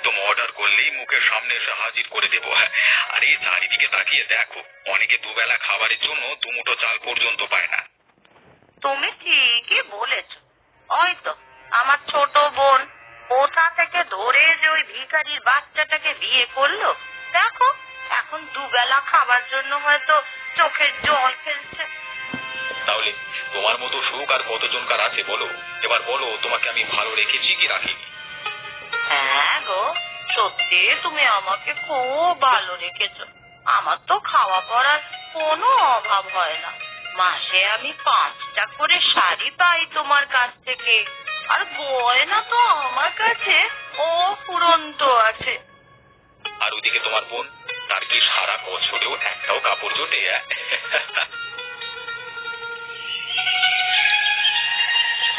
একদম অর্ডার করলেই মুখের সামনে এসে হাজির করে দেবো। হ্যাঁ, আর এই চারিদিকে তাকিয়ে দেখো, অনেকে দুবেলা খাবারের জন্য দুমুঠো চাল পর্যন্ত পায় না। তুমি ঠিকই বলেছ। হয়তো আমার ছোট বোন কোথা থেকে ধরে যে ওই ভিখারির বাচ্চাটাকে বিয়ে করলো, দেখো এখন দুবেলা খাবার জন্য হয়তো চোখের জল ফেলছে। তাহলে তোমার মতো সুখ আর কতজনকার আছে বলো? এবার বলো, তোমাকে আমি ভালো রেখেছি কি রাখিনি? হ্যাঁ গো, সত্যি তুমি আমাকে খুব ভালো রেখেছো। আমার তো খাওয়া পড়ার কোনো অভাব হয় না। মাসে আমি 5টা করে শাড়ি পাই তোমার কাছ থেকে, আর গয়না তো আমার কাছে অফুরন্ত আছে। আর ওদিকে তোমার বোন, তার কি সারা বছরেও একটাও কাপড় জোটে?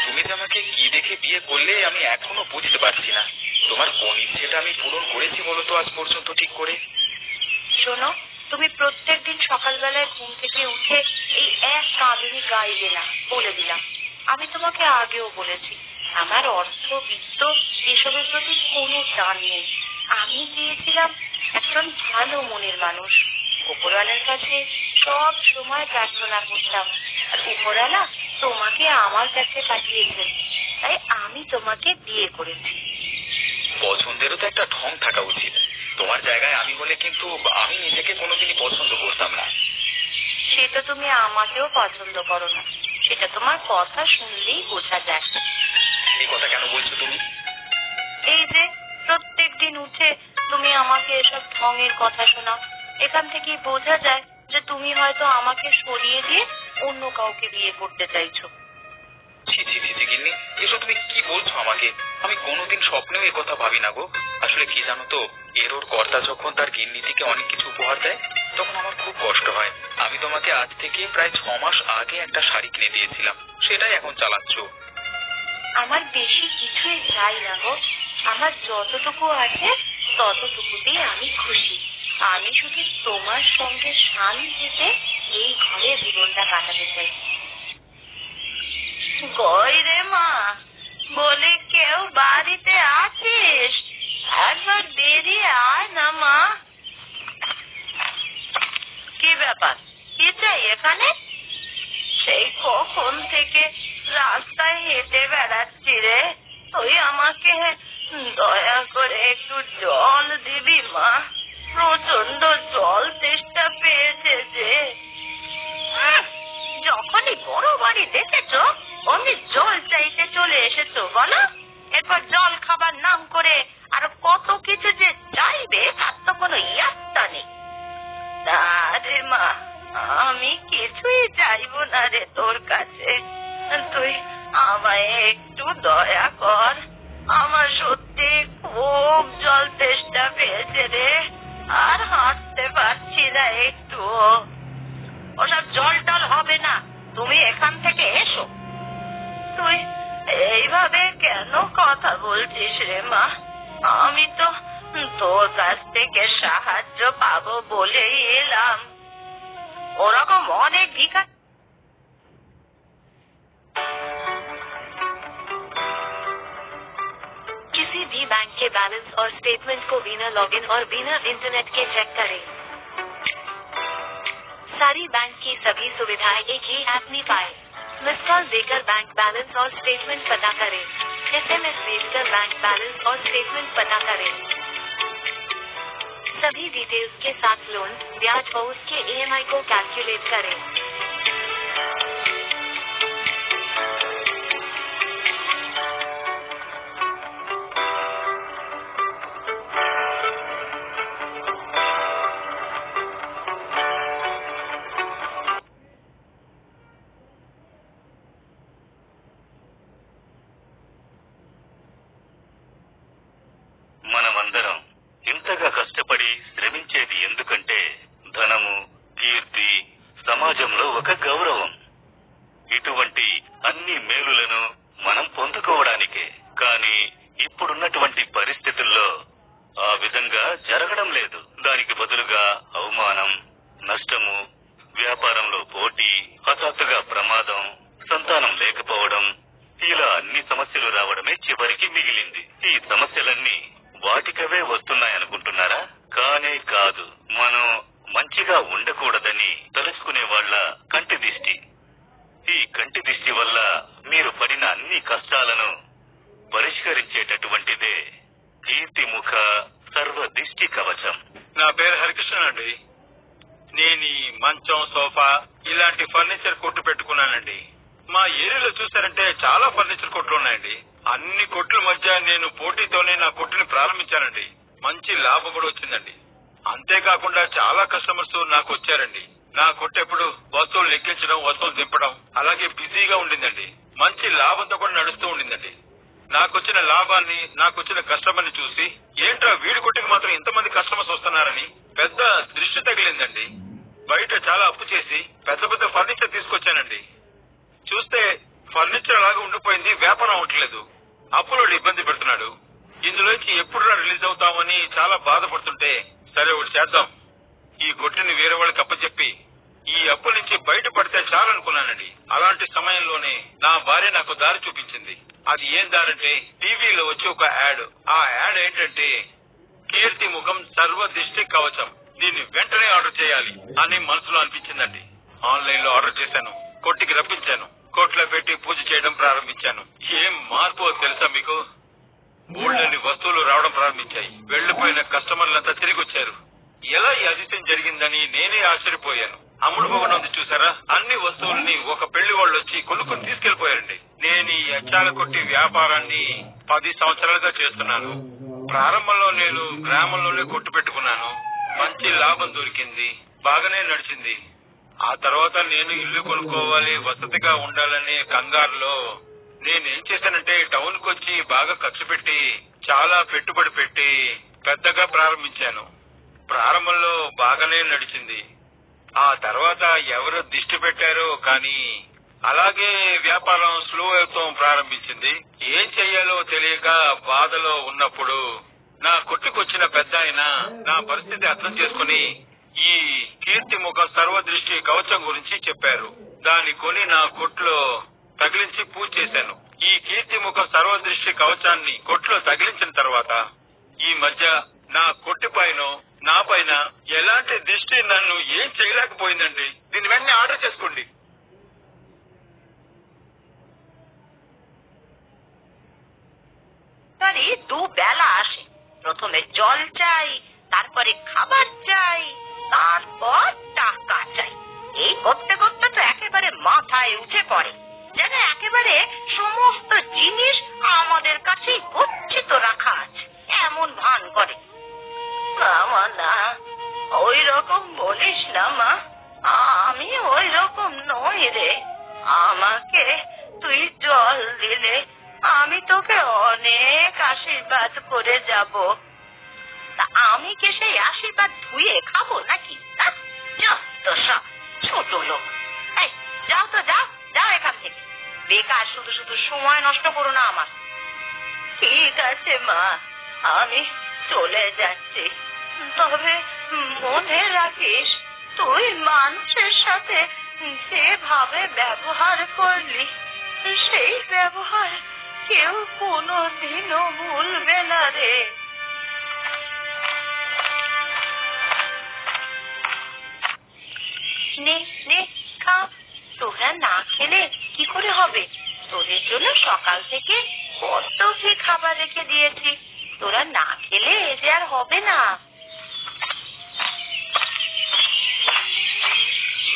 তুমি যে আমাকে কি দেখে বিয়ে করলে আমি এখনো বুঝতে পারছি না। তোমার কোন ইচ্ছেটা আমি পূরণ করেছি বলো তো আজ পর্যন্ত ঠিক করে? শোনো, তুমি প্রত্যেকদিন সকালবেলায় ঘুম থেকে উঠে এই এক কাঁদুনি গাইবে না, বলে দিলাম। আমি তোমাকে আগেও বলেছি, আমার অর্থ বিত্ত এসবের প্রতি কোনো টান নেই। আমি চেয়েছিলাম একজন ভালো মনের মানুষ। উপরওয়ালার কাছে সব সময় প্রার্থনা করতাম, আর উপরওয়ালা তোমাকে আমার কাছে পাঠিয়েছেন, তাই আমি তোমাকে বিয়ে করেছি। পছন্দেরও তো একটা ঢং থাকা উচিত। তোমার জায়গায় আমি হলে কিন্তু আমি নিজেকে কোনোদিনই পছন্দ করতাম না। সে তো তুমি আমাকেও পছন্দ করো না, সেটা তোমার কথা শুনলেই বোঝা যায়। এই কথা কেন বলছো তুমি? এই যে প্রত্যেক দিন উঠে তুমি আমাকে এসব ঢঙের কথা শোনাও, এখান থেকেই বোঝা যায় যে তুমি হয়তো আমাকে সরিয়ে দিয়ে অন্য কাউকে বিয়ে করতে চাইছো। ছি ছি ছি গিন্নি, এসব তুমি কি বলছো আমাকে? আমি কোনোদিন স্বপ্নেও এ কথা ভাবি না গো। আসলে কি জানো তো, এর ওর কর্তা যখন তার গিন্নিটিকে অনেক কিছু উপহার দেয়, তখন আমার খুব কষ্ট হয়। আমি তোমাকে আজ থেকে প্রায় 6 মাস আগে একটা শাড়ি কিনে দিয়েছিলাম, সেটাই এখন চালাচ্ছ। আমার বেশি কিছুই চাই না গো, আমার যতটুকু আছে ততটুকুতেই আমি খুশি। আমি শুধু তোমার সঙ্গে শান্তিতে এই ঘরে জীবনটা কাটাতে চাই। কই রে মা, বলে কেউ বাড়িতে আছিস? একবার বেরিয়ে আয় না মা। কি ব্যাপার, কি চাই এখানে? সেই কখন থেকে রাস্তায় হেঁটে বেড়াচ্ছি রে, তুই আমাকে দয়া করে একটু জল দিবি মা? প্রচন্ড জল তেষ্টা পেয়েছে যে। যখনই বড় বাড়ি দেখেছো অমনি জল চাইতে চলে এসেছো বলো? এরপর জল খাবার নাম করে আর কত কিছু যে চাইবে তার তো কোনো ইয়াত্তা নেই। না রে মা, আমি কিছুই চাইবো না রে তোর কাছে। তুই আমায় একটু দয়া কর, আমার সত্যি খুব জল তেষ্টা পেয়েছে রে, আর হাঁটতে পারছি না একটু। ওসব জল টল হবে না, তুমি এখান থেকে এসো। তুই এইভাবে কেন কথা বলছিস রে মা? আমি তো তোর কাছ থেকে সাহায্য পাবো বলেই এলাম। ওরকম অনেক ভিখারি किसी भी बैंक के बैलेंस और स्टेटमेंट को बिना लॉगिन और बिना इंटरनेट के चेक करें। सारी बैंक की सभी सुविधाएं एक ही ऐप में पाए। मिस कॉल देकर बैंक बैलेंस और स्टेटमेंट पता करें। SMS भेजकर बैंक बैलेंस और स्टेटमेंट पता करें। सभी डिटेल्स के साथ लोन, ब्याज और उसके EMI को कैलकुलेट करें। మనమందరం ఇంతగా కష్టపడి శ్రమించేది ఎందుకంటే ధనము, కీర్తి, సమాజంలో ఒక గౌరవం. ఇటువంటి అన్ని మేలులను మనం పొందుకోవడానికే. కానీ ఇప్పుడున్నటువంటి పరిస్థితుల్లో ఆ విధంగా జరగడం లేదు. దానికి బదులుగా అవమానం, నష్టము, వ్యాపారంలో పోటీ, హఠాత్తుగా ప్రమాదం, సంతానం లేకపోవడం, ఇలా అన్ని సమస్యలు రావడమే చివరికి మిగిలింది. ఈ సమస్యలన్నీ వాటికవే వస్తున్నాయనుకుంటున్నారా? కానే కాదు. మనం మంచిగా ఉండకూడదని తలుచుకునే వాళ్ళ కంటి దిష్టి. ఈ కంటి దిష్టి వల్ల మీరు పడిన అన్ని కష్టాలను పరిష్కరించేటటువంటిదే కీర్తిముఖ సర్వ దిష్టి కవచం. నా పేరు హరికృష్ణ అండి. నేను ఈ మంచం, సోఫా ఇలాంటి ఫర్నిచర్ కొట్టు పెట్టుకున్నానండి. మా ఏరియాలో చూసారంటే చాలా ఫర్నిచర్ కొట్లు ఉన్నాయండి. అన్ని కొట్ల మధ్య నేను పోటీతోనే నా కొట్టుని ప్రారంభించానండి. మంచి లాభం కూడా వచ్చిందండి. అంతేకాకుండా చాలా కస్టమర్స్ నాకు వచ్చారండి. నా కొట్టు ఎప్పుడు వస్తువులు లెక్కించడం, వస్తువులు దింపడం అలాగే బిజీగా ఉండిందండి. మంచి లాభంతో కూడా నడుస్తూ ఉండిందండి. నాకొచ్చిన లాభాన్ని, నాకొచ్చిన కస్టమర్ని చూసి ఏంట్రా వీడి కొట్టుకి మాత్రం ఇంతమంది కస్టమర్స్ వస్తున్నారని పెద్ద దృష్టి తగిలిందండి. బయట చాలా అప్పు చేసి పెద్ద పెద్ద ఫర్నిచర్ తీసుకొచ్చానండి. చూస్తే ఫర్నిచర్ అలాగే ఉండిపోయింది, వ్యాపారం అవట్లేదు. అప్పులోడు ఇబ్బంది పెడుతున్నాడు. ఇందులోంచి ఎప్పుడు రిలీజ్ అవుతామని చాలా బాధపడుతుంటే సరే ఒకటి చేద్దాం, ఈ కొట్టుని వేరే వాళ్ళకి అప్పచెప్పి ఈ అప్పు నుంచి బయటపడితే చాలనుకున్నానండి. అలాంటి సమయంలోనే నా భార్య నాకు దారి చూపించింది. అది ఏం దారంటే టీవీలో వచ్చి ఒక యాడ్. ఆ యాడ్ ఏంటంటే కీర్తి ముఖం సర్వ దిష్టి కవచం, దీన్ని వెంటనే ఆర్డర్ చేయాలి అని మనసులో అనిపించిందండి. ఆన్లైన్ లో ఆర్డర్ చేశాను, కొట్టికి రప్పించాను, కోట్లో పెట్టి పూజ చేయడం ప్రారంభించాను. ఏం మార్పు తెలుసా మీకు? బోల్డన్ని వస్తువులు రావడం ప్రారంభించాయి. వెళ్లిపోయిన కస్టమర్లంతా తిరిగి వచ్చారు. ఎలా ఈ అదిశయం జరిగిందని నేనే ఆశ్చర్యపోయాను. అమ్ముడు పోగడం ఉంది చూసారా, అన్ని వస్తువుల్ని ఒక పెళ్లి వాళ్ళు వచ్చి కొనుక్కొని తీసుకెళ్లిపోయారండి. నేను ఈ అచ్చాల కొట్టి వ్యాపారాన్ని 10 సంవత్సరాలుగా చేస్తున్నాను. ప్రారంభంలో నేను గ్రామంలోనే కొట్టు పెట్టుకున్నాను. మంచి లాభం దొరికింది, బాగానే నడిచింది. ఆ తర్వాత నేను ఇల్లు కొనుక్కోవాలి, వసతిగా ఉండాలనే కంగారులో నేనేం చేశానంటే టౌన్ కు వచ్చి బాగా ఖర్చు పెట్టి చాలా పెట్టుబడి పెట్టి పెద్దగా ప్రారంభించాను. ప్రారంభంలో బాగానే నడిచింది. ఆ తర్వాత ఎవరు దిష్టి పెట్టారో కానీ అలాగే వ్యాపారం స్లో అవుతాం ప్రారంభించింది. ఏం చెయ్యాలో తెలియక బాధలో ఉన్నప్పుడు నా కొట్టుకొచ్చిన పెద్ద ఆయన నా పరిస్థితి అర్థం చేసుకుని ఈ కీర్తి ముఖ సర్వదృష్టి కవచం గురించి చెప్పారు. దాన్ని కొని నా కొట్లో తగిలించి పూజ చేశాను. ఈ కీర్తి ముఖ సర్వదృష్టి కవచాన్ని కొట్లో తగిలించిన తర్వాత ఈ మధ్య నా కొట్టి పైన, నా పైన ఎలాంటి దృష్టి నన్ను ఏం చేయలేకపోయిందండి. దీన్ని వెంటనే ఆర్డర్ చేసుకోండి. দুবেলা আসে, প্রথমে জল চাই, তারপরে খাবার চাই, তারপর টাকা চাই। এই করতে করতে তো একেবারে মাথায় উঠে পড়ে, যেন একেবারে সমস্ত জিনিস আমাদের কাছে গচ্ছিত রাখা আছে এমন ভান করে। না, ওই রকম বলিস না মা, আমি ওই রকম নই রে। আমাকে তুই জল দিলে আমি তোকে অনেক আশীর্বাদ করে যাব। তা আমি কি সেই আশীর্বাদ ধুয়ে খাবো নাকি? সব ছোট লোক। এই যাও তো, যাও যাও এখান থেকে, বেকার শুধু শুধু সময় নষ্ট করো না আমার। ঠিক আছে মা, আমি চলে যাচ্ছি, তবে মনে রাখিস তুই মানুষের সাথে যেভাবে ব্যবহার করলি সেই ব্যবহার কেউ কোনোদিনও ভুলবে না রে। নে নে খা, তোরা না খেলে কি করে হবে? তোদের জন্য সকাল থেকে কত কি খাবার রেখে দিয়েছি, তোরা না খেলে এ যে আর হবে না।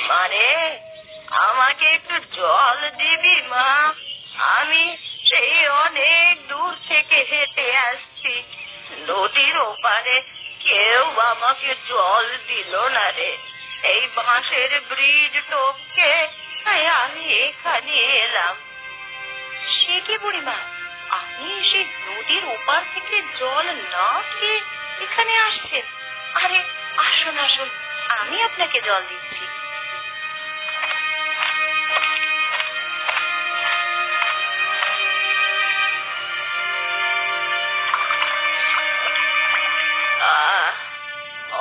মারে, আমাকে একটু জল দিবি মা? আমি সেই অনেক দূর থেকে হেঁটে আসছি, নদীর ওপারে কেউ আমাকে জল দিল না রে। এই বাঁশের ব্রিজ টপকে আমি এখানে এলাম। সে কি বুড়িমা, আপনি সেই নদীর ওপার থেকে জল না খেয়ে এখানে আসছেন? আরে আসুন আসুন, আমি আপনাকে জল দিচ্ছি।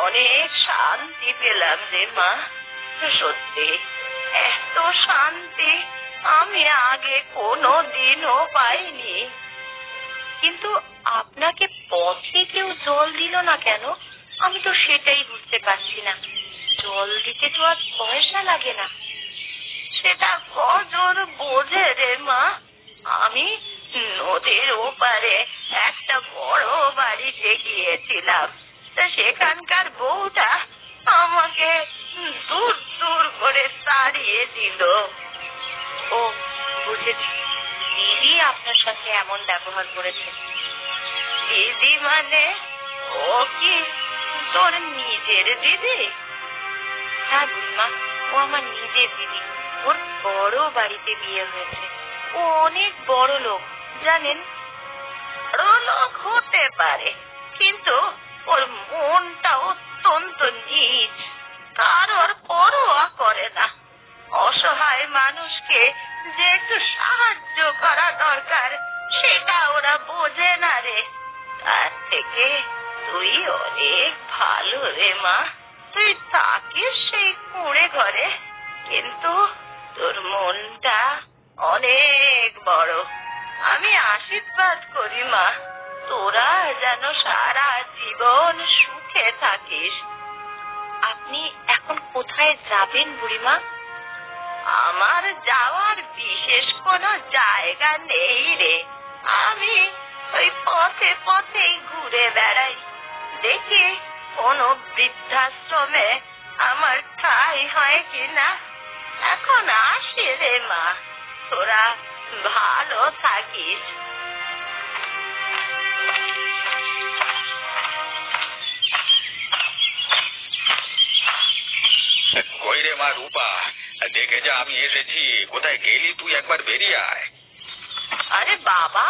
অনেক শান্তি পেলাম রে মা, সত্যি এত শান্তি আমি আগে কোনো দিনও পাইনি। কিন্তু আপনাকে পথে কেউ জল দিল না কেন? আমি তো সেটাই বুঝতে পারছি না। জল দিতে তো আর পয়সা লাগে না। সেটা কজন বোঝে রে মা। আমি নদীর ওপারে একটা বড় বাড়িতে গিয়েছিলাম, তা সেখানকার বউটা আমাকে দূর দূর করে তাড়িয়ে দিল। ও, বুঝেছি, দিদি আপনার সাথে এমন ব্যবহার করেছে। দিদি মানে ও কি তোর নিজের দিদি? হ্যাঁ বুড়িমা, ও আমার নিজের দিদি। ওর বড় বাড়িতে বিয়ে হয়েছে। ও অনেক বড় লোক, জানেন। বড় লোক হতে পারে, কিন্তু ওর মনটা অত্যন্ত নীচ। কারোর পরোয়া করে না। অসহায় মানুষকে যে একটু সাহায্য করা দরকার সেটা ওরা বোঝে না রে। তার থেকে তুই অনেক ভালো রে মা। তুই থাকিস সেই কুঁড়ে ঘরে, কিন্তু তোর মনটা অনেক বড়। আমি আশীর্বাদ করি মা, তোরা যেন সারা জীবন সুখে থাকিস। আপনি এখন কোথায় যাবেন বুড়িমা? আমার যাওয়ার বিশেষ কোনো জায়গা নেই রে। আমি ওই পথে পথেই ঘুরে বেড়াই, দেখি কোনো বৃদ্ধাশ্রমে আমার ঠাঁই হয় কিনা। এখন আসি রে মা, তোরা ভালো থাকিস। কই রে মা রূপা, দেখে যা আমি এসেছি। কোথায় গেলি তুই? একবার বেরিয়ে আয়। আরে বাবা,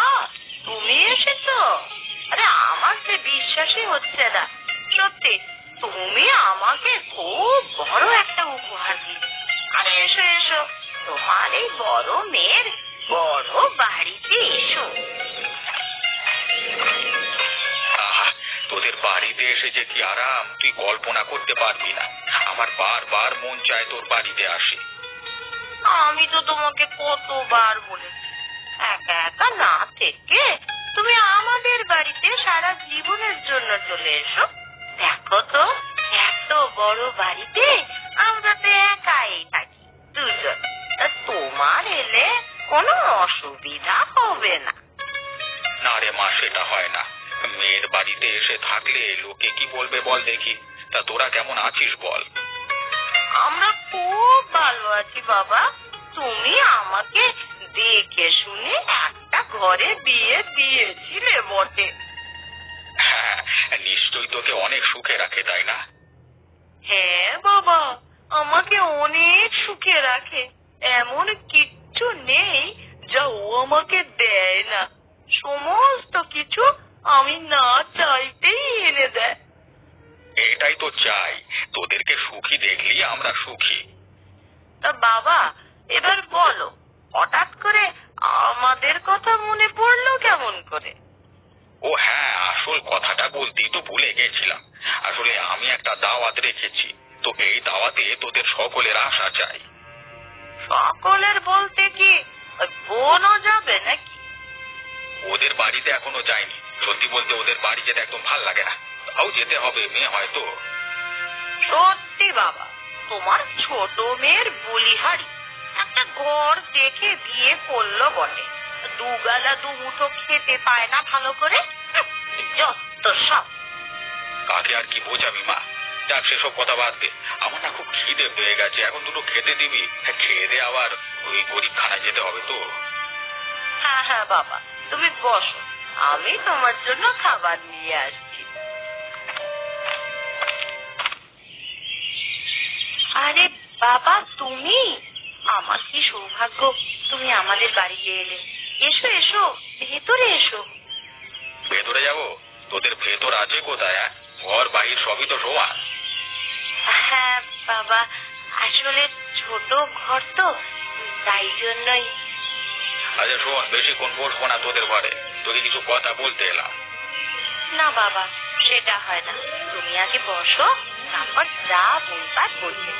তুমি এসেছো? আরে আমাকে বিশ্বাসই হচ্ছে না। সত্যি তুমি আমাকে খুব বড় একটা উপহার দিলে। আরে এসো এসো, তোমার এই বড় মেয়ের বড় বাড়িতে এসো। আহা, তোদের বাড়িতে এসে যে কি আরাম তুই কল্পনা করতে পারবি না। আমার বারবার মন চায় তোর বাড়িতে আসি। আমি তো তোমাকে কতবার বলেছি, একা একা না থেকে তুমি আমাদের বাড়িতে সারা জীবনের জন্য চলে এসো। দেখো তো, এত বড় বাড়িতে আমরা তো একাই থাকি, দুজন। তোমার এলে কোনো অসুবিধা হবে না। না রে মা, সেটা হয় না। মেয়ের বাড়িতে এসে থাকলে লোকে কি বলবে বল দেখি। তা তোরা কেমন আছিস বল? আমরা খুব ভালো আছি বাবা। তুমি আমাকে দেখে শুনে একটা ঘরে বিয়ে দিয়েছিলে বটে। হ্যাঁ, নিশ্চয়ই তোকে অনেক সুখে রাখে, তাই না? হ্যাঁ বাবা, আমাকে অনেক সুখে রাখে। এমন কিচ্ছু নেই যা ও আমাকে দেয় না। সমস্ত কিছু আমি না চাইতেই এনে দেয়। এটাই তো চাই, তোদেরকে সুখী দেখলি আমরা সুখী। তা বাবা, এবার বলো, হঠাৎ করে আমাদের কথা মনে পড়লো কেমন করে? ও হ্যাঁ, আসল কথাটা বলতেই তো ভুলে গেছিলাম। আসলে আমি একটা দাওয়াত রেখেছি, তো এই দাওয়াতে তোদের সকলের আসা চাই। সকলের বলতে কি ওই বোনও যাবে নাকি? ওদের বাড়িতে এখনো যায়নি। সত্যি বলতে ওদের বাড়ি যেতে একদম ভাল লাগে না, তাও যেতে হবে, মেয়ে হয়তো। সত্যি বাবা, তোমার ছোট মেয়ের বলিহারি একটা ঘর দেখে বিয়ে করলো বটে। দুবেলা দুমুঠো খেতে পায় না ভালো করে। যত সব। কাকে আর কি বোঝাবি মা। যাক, সেসব কথা বাদ দে। আমার না খুব খিদে পেয়ে গেছে, এখন দুটো খেতে দিবি? খেয়ে দে, আবার ওই গরিবখানায় যেতে হবে তো। হ্যাঁ হ্যাঁ বাবা, তুমি বসো, আমি তোমার জন্য খাবার নিয়ে আসছি। আরে বাবা, তুমি? আমার কি সৌভাগ্য তুমি আমাদের বাড়িতে এলে। এসো এসো, ভেতরে এসো। ভেতরে যাবো? তোদের ভেতর আছে কোথায়? ঘর বাহির সবই তো সমান। হ্যাঁ বাবা, আসলে ছোট ঘর তো, তাই জন্যই। আচ্ছা শোন, বেশিক্ষণ বসবো না তোদের ঘরে, তোকে কিছু কথা বলতে এলাম। না বাবা, সেটা হয় না। তুমি আগে বসো, তারপর যা বলবার বলবে।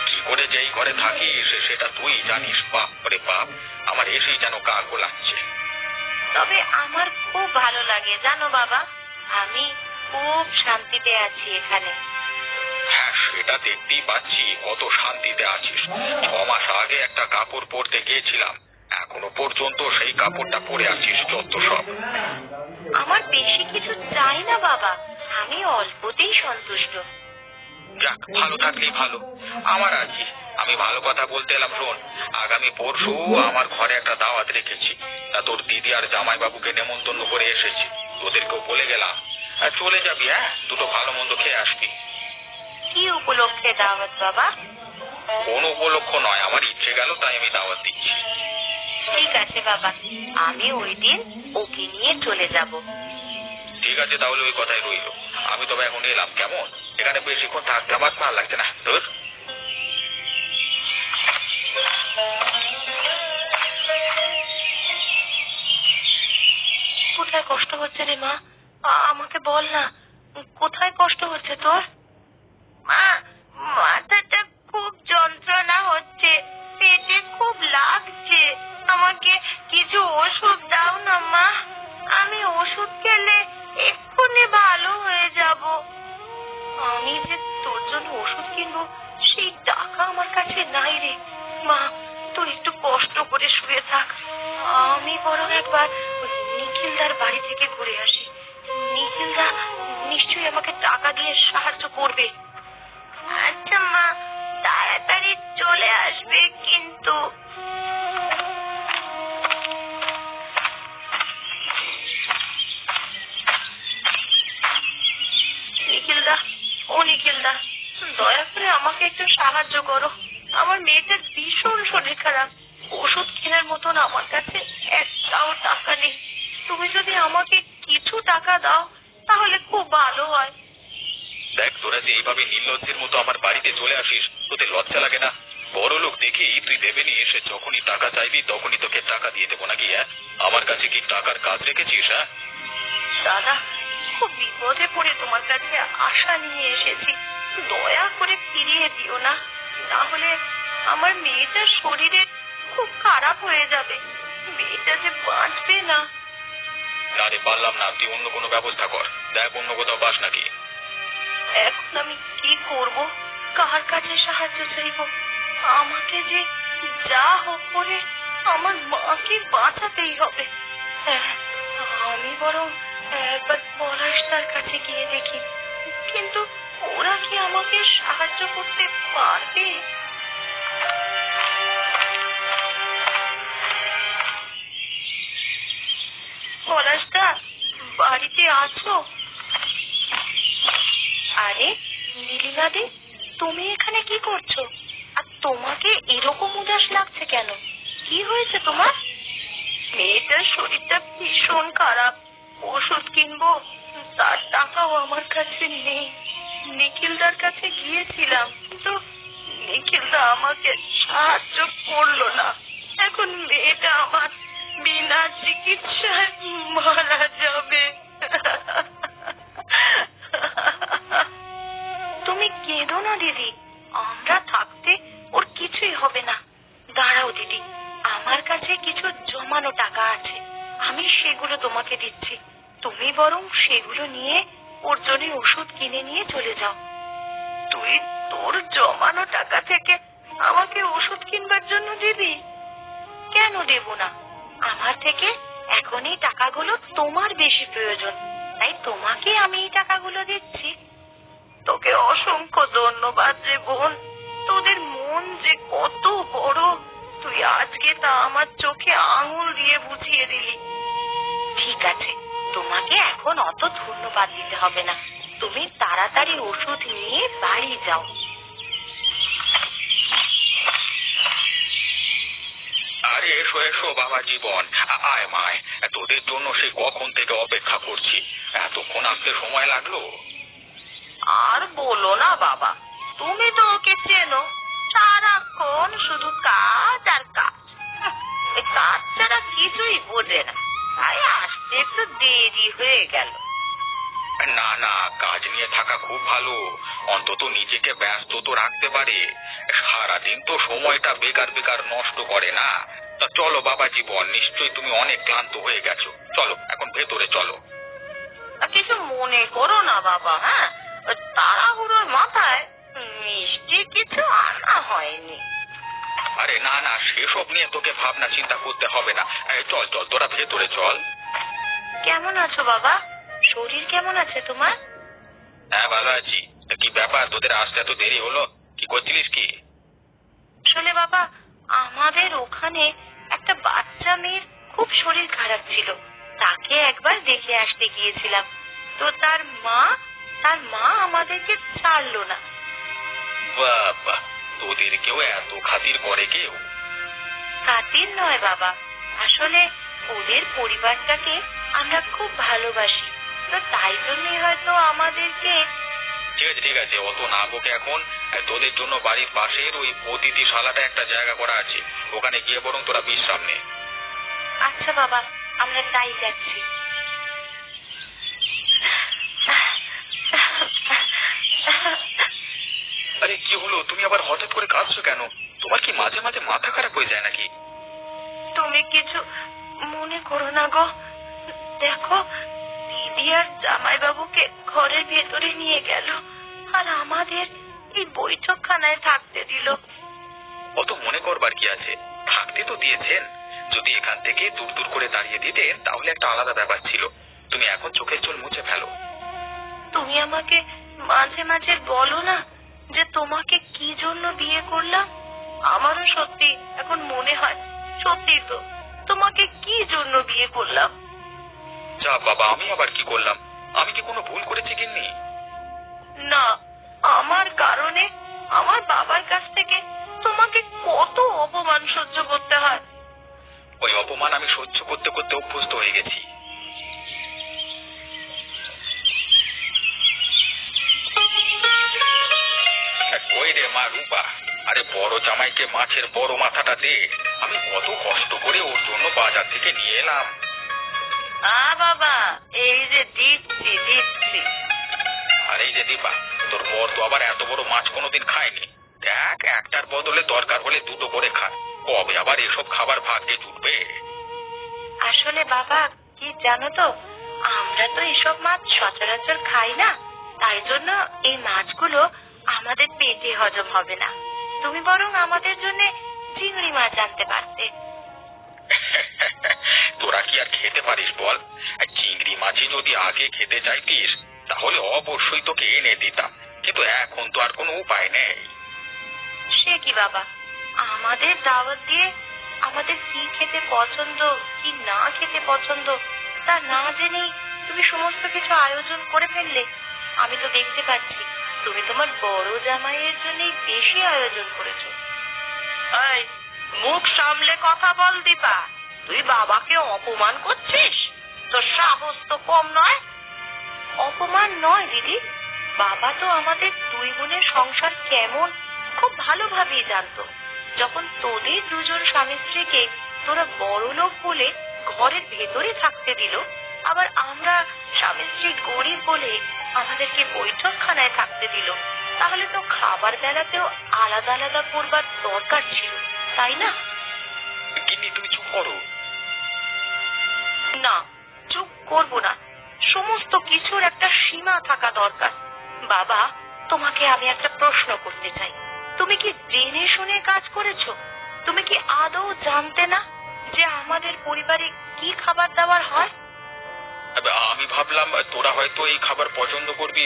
কি করে যেই ঘরে থাকিস সেটা তুই জানিস। বাপ রে বাপ, আমার এসেই যেন গা গোলাচ্ছে। তবে আমার খুব ভালো লাগে জানো বাবা, আমি খুব শান্তিতে আছি এখানে। হ্যাঁ, সেটা দেখতেই পাচ্ছি কত শান্তিতে আছিস। 6 মাস আগে একটা কাপড় পরতে গিয়েছিলাম, এখনো পর্যন্ত সেই কাপড়টা পরে আছিস, যত সব। আমার বেশি কিছু চাই না বাবা, আমি অল্পতেই সন্তুষ্ট। যাক, ভালো থাকলেই ভালো। আমার আছি, আমি ভালো কথা বলতে এলাম। শোন, আগামী পরশু আমার ঘরে একটা দাওয়াত রেখেছি। তা তোর দিদি আর জামাইবাবুকে নেমন্তন্ন করে এসেছি, তোদেরকেও বলে গেলাম। চলে যাবি, হ্যাঁ, দুটো ভালো মন্দ খেয়ে আসবি। কি উপলক্ষে দাওয়াত বাবা? কোন উপলক্ষ নয়, আমার ইচ্ছে গেল তাই আমি দাওয়াত দিচ্ছি। ঠিক আছে বাবা, আমি ওই দিন ওকে নিয়ে চলে যাব। ঠিক আছে, তাহলে ওই কথাই রইল। আমি তবে এখন এলাম, কেমন? এখানে বেশিক্ষণ থাকতে আমার ভালো লাগছে না। তোর কোথায় কষ্ট হচ্ছে রে মা? আমাকে বল না, কোথায় কষ্ট হচ্ছে তোর? মা, মাথাটা খুব যন্ত্রণা হচ্ছে, পেটে খুব লাগছে। আমাকে কিছু ওষুধ দাও না মা, আমি ওষুধ খেলে এক্ষুনি ভালো হয়ে যাব। আমি যে তোর জন্য ওষুধ কিনবো সেই টাকা আমার কাছে নাই রে মা, তুই একটু কষ্ট করে শুয়ে থাক। আমি বরং একবার নিখিলদার বাড়ি থেকে ঘুরে আসি। নিখিলদা নিশ্চয়ই আমাকে টাকা দিয়ে সাহায্য করবে। আচ্ছা মা, তাড়াতাড়ি চলে আসবে কিন্তু। নিখিলদা, ও নিখিলদা, দয়া করে আমাকে একটু সাহায্য করো। আমার মেয়েটার ভীষণ শরীর খারাপ, ওষুধ কেনার মতন আমার কাছে একটাও টাকা নেই। তুমি যদি আমাকে কিছু টাকা দাও তাহলে খুব ভালো হয়। দেখ, তোরা যে এইভাবে নির্লজ্জের মতো আমার বাড়িতে চলে আসিস, তোদের লজ্জা লাগে না? বড় লোক দেখি তুই দেবে নি, এসে যখনই টাকা চাইবি তখনই তোকে টাকা দিয়ে দেবো নাকি? হ্যাঁ, আমার কাছে কি টাকার কাজ রেখেছিস? হ্যাঁ দাদা, খুব বিপদে পড়ে তোমার কাছে আশা নিয়ে এসেছি, দয়া করে ফিরিয়ে দিও না, তাহলে আমার মেয়েটার শরীরে খুব খারাপ হয়ে যাবে, মেয়েটা যে বাঁচবে না। না রে, পারলাম না। তুই অন্য কোনো ব্যবস্থা কর, দেখ অন্য কোথাও পাস নাকি। এখন আমি কি করব? কার কাছে সাহায্য চাইব? আমাকে যে যা হোক করে আমার মাকে বাঁচাতেই হবে। হ্যাঁ, আমি বরং একবার পলাশদার কাছে গিয়ে দেখি, কিন্তু ওরা কি আমাকে সাহায্য করতে পারবে? পলাশদা, বাড়িতে আছো? আরে নীলিমাদি, তুমি এখানে কি করছো? আর তোমাকে এরকম উদাস লাগছে কেন? কি হয়েছে তোমার? মেয়েটার শরীরটা ভীষণ খারাপ, ওষুধ কিনবো তার টাকাও আমার কাছে নেই। নিখিলদার কাছে গিয়েছিলাম, কিন্তু নিখিলদা আমাকে সাহায্য করলো না। এখন মেয়েটা আমার বিনা চিকিৎসায় মারা যাবে। তুমি কেঁদো না দিদি, আমরা থাকতে ওর কিছুই হবে না। দাঁড়াও দিদি, আমার কাছে কিছু জমানো টাকা আছে, আমি সেগুলো তোমাকে দিচ্ছি। তুমি বরং সেগুলো নিয়ে ওর জন্য ওষুধ কিনে নিয়ে চলে যাও। তুই তোর জমানো টাকা থেকে আমাকে ওষুধ কিনবার জন্য দিবি? কেন দেব না? আমার থেকে এখন এই টাকাগুলো তোমার বেশি প্রয়োজন, তাই তোমাকে আমি এই টাকাগুলো দিচ্ছি। তোকে অসংখ্য ধন্যবাদ রে বোন, তোদের মন যে কত বড় তুই আজকে তা আমার চোখে আঙুল দিয়ে বুঝিয়ে দিলি। ঠিক আছে, তোমাকে এখন অত ধন্যবাদ দিতে হবে না, তুমি তাড়াতাড়ি ওষুধ নিয়ে বাড়ি যাও। আরে এসো এসো বাবা জীবন, আয় মায়, তোদের জন্য সেই কখন থেকে অপেক্ষা করছি, এতক্ষণ আসতে সময় লাগলো। আর বলো না বাবা, তুমি তো ওকে চেনো, সারাক্ষণ শুধু কাজ আর কাজ, ওই কাজ ছাড়া কিছুই বোঝে না, তাই আসতে একটু দেরি হয়ে গেল। না না, কাজ নিয়ে থাকা খুব ভালো, অন্তত নিজেকে ব্যস্ত তো রাখতে পারে। সারাদিন তো সময়টা বেকার বেকার নষ্ট করে না। তা চলো বাবা জীবন, নিশ্চয়ই তুমি অনেক ক্লান্ত হয়ে গেছো, চলো এখন ভেতরে চলো। কিছু মনে করো না বাবা, হ্যাঁ? ওই তাড়াহুড়োর মাথায় মিষ্টি কিছু আনা হয়নি। আরে না না, সেসব নিয়ে তোকে ভাবনা চিন্তা করতে হবে না। চল চল, তোরা ভেতরে চল। কেমন আছো বাবা? শরীর কেমন আছে তোমার? হ্যাঁ ভালো আছি। তা কি ব্যাপার, তোদের আসতে এত দেরি হলো? কি করছিলিস কি? আসলে বাবা, আমাদের ওখানে একটা বাচ্চা মেয়ের খুব শরীর খারাপ ছিল, তাকে একবার দেখে আসতে গিয়েছিলাম। তো তার মা আমাদেরকে ছাড়লো না। বাবা, তোদের কেউ এত খাতির করে কেউ? খাতির নয় বাবা, আসলে ওদের পরিবারটাকে আমরা খুব ভালোবাসি, তো তাই জন্যই হয়তো আমাদেরকে। ঠিক আছে, অত না বকে এখন। তোদের জন্য বাড়ির পাশের ওই অতিথিশালাটা একটা জায়গা করা আছে, ওখানে গিয়ে বরং তোরা বিশ্রাম নে। আচ্ছা বাবা, আমরা তাই যাচ্ছি। আরে কি হলো, তুমি আবার হঠাৎ করে কাঁদছো কেন? তোমার কি মাঝে মাঝে মাথা খারাপ হয়ে যায় নাকি? তুমি কিছু মনে করো না গো, দেখো দিদি আর জামাইবাবুকে ঘরের ভেতরে নিয়ে গেল, আর আমাদের এই বৈঠকখানায় থাকতে দিল। অত মনে করবার কি আছে, থাকতে তো দিয়েছেন। যদি এখান থেকে দূর দূর করে দাঁড়িয়ে দিতেন তাহলে একটা আলাদা ব্যাপার ছিল। তুমি এখন চোখের জল মুছে ফেলো। তুমি আমাকে মাঝে মাঝে বলো না যে তোমাকে কি জন্য বিয়ে করলাম। আমারও সত্যি এখন মনে হয়, সত্যি তো তোমাকে কি জন্য বিয়ে করলাম। যা বাবা, আমি আবার কি করলাম? আমি কি কোনো ভুল করেছি গিন্নি? না, আমার কারণে আমার বাবার কাছ থেকে তোমাকে কত অপমান সহ্য করতে হয়। ওই অপমান আমি সহ্য করতে করতে অভ্যস্ত হয়ে গেছি। কই রে মা রূপা, আরে বড় জামাইকে মাছের বড় মাথাটা দে। আমি কত কষ্ট করে ওর জন্য বাজার থেকে নিয়ে এলাম। বাবা, এই যে দিচ্ছি। আর এই যে দীপা, তোর বর তো আবার এত বড় মাছ কোনোদিন খায়নি। দেখ, একটার বদলে দরকার হলে দুটো করে খা। কবে আবার এসব খাবার ভাগ্যে জুটবে? আসলে বাবা, কি জানো তো, আমরা তো এসব মাছ সচরাচর খাই না, তাই জন্য এই মাছগুলো আমাদের পেটে হজম হবে না। তুমি বরং আমাদের জন্য চিংড়ি মাছ আনতে পারতে। তোরা কি আর খেতে পারিস বল? চিংড়ি মাছই যদি আগে খেতে চাইতিস তাহলে অবশ্যই তোকে এনে দিতাম, কিন্তু এখন তো আর কোনো উপায় নেই। সে কি বাবা, আমাদের দাওয়াত দিয়ে আমাদের কি খেতে পছন্দ কি না খেতে পছন্দ তা না জেনেই তুমি সমস্ত কিছু আয়োজন করে ফেললে। আমি তো দেখতে পাচ্ছি তুমি তোমার বড় জামাইয়ের জন্য বেশি আয়োজন করেছো। এই, মুখ সামলে কথা বল দীপা, তুই বাবাকে অপমান করছিস? তোর সাহস তো কম নয়। অপমান নয় দিদি, বাবা তো আমাদের দুই বোনের সংসার কেমন খুব ভালোভাবেই জানতো। যখন তোদের দুজন স্বামী স্ত্রীকে তোরা বড় লোক বলে ঘরের ভেতরে থাকতে দিল, আবার আমরা স্বামী স্ত্রী গরিব বলে আমাদেরকে বৈঠকখানায় থাকতে দিল, তাহলে তো খাবার বেলাতেও আলাদা আলাদা করবার দরকার ছিল, তাই না? গিন্নি তুমি চুপ করো। না, চুপ করব না। সমস্ত কিছুর একটা সীমা থাকা দরকার। বাবা, তোমাকে আমি একটা প্রশ্ন করতে চাই। তুমি কি জেনে শুনে কাজ করেছো? তুমি কি আদৌ জানতে না যে আমাদের পরিবারে কি খাবার দাবার হয়? আমি ভাবলাম তোরা হয়তো এই খাবার পছন্দ করবি।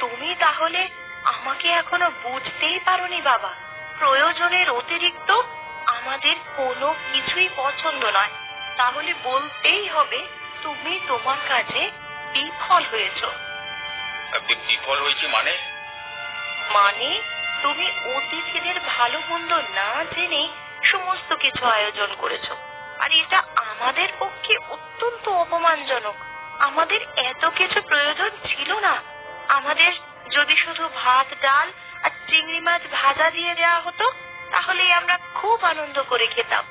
তুমি তাহলে আমাকে এখনো বুঝতেই পারোনি বাবা। প্রয়োজনের অতিরিক্ত আমাদের কোনো কিছুই পছন্দ নয়, তাহলে বলতেই হবে তুমি তোমার কাজে বিফল হয়েছো। বিফল হয়েছি মানে? মানে তুমি অতিথিদের ভালো মন্দ না জেনে সমস্ত কিছু আয়োজন করেছো, আর এটা আমাদের পক্ষে অত্যন্ত অপমানজনক। আমাদের এত কিছু প্রয়োজন ছিল না। আমাদের যদি শুধু ভাত ডাল আর চিংড়ি মাছ ভাজা দিয়ে দেওয়া হতো তাহলে আমরা খুব আনন্দ করে খেতাম।